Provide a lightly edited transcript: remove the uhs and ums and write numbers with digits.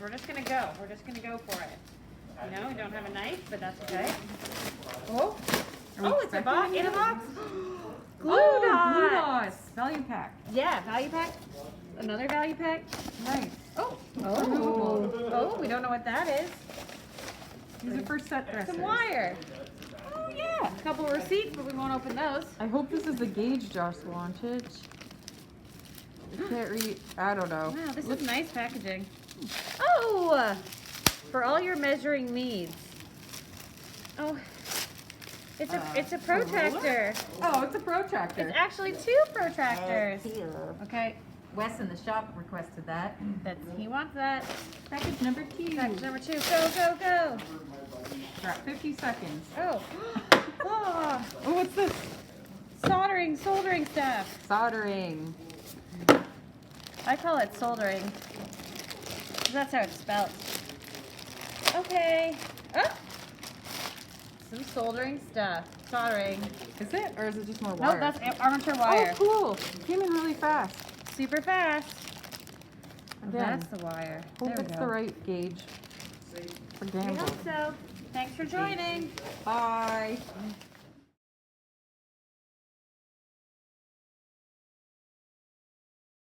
we're just gonna go. We're just gonna go for it. You know, we don't have a knife, but that's okay. Oh, it's a box in a box. Glue Glue dots. dots. Value pack. Yeah, value pack. Another value pack. Nice. Oh, Removable. oh, we don't know what that is. These are for set dressers. Some wire. Oh yeah, a couple receipts, but we won't open those. I hope this is the gauge Josh wanted. I can't read. I don't know. Wow, this is nice packaging. Oh, for all your measuring needs. Oh, it's a protractor. Oh, it's a protractor. It's actually two protractors. Okay, Wes in the shop requested that. he wants that. Package number 2. Package number 2. Go, go, go. Got 50 seconds. Oh. Oh, Oh, what's this? soldering stuff. Soldering. I call it soldering. 'Cause that's how it's spelled. Okay. Oh. Some soldering stuff. Soldering. Is it? Or is it just more wire? No, that's armature wire. Oh, cool. Came in really fast. Super fast. Oh, Again, that's the wire. Hope There we it's go. the right gauge for I gambling. hope so. Thanks for joining. Bye.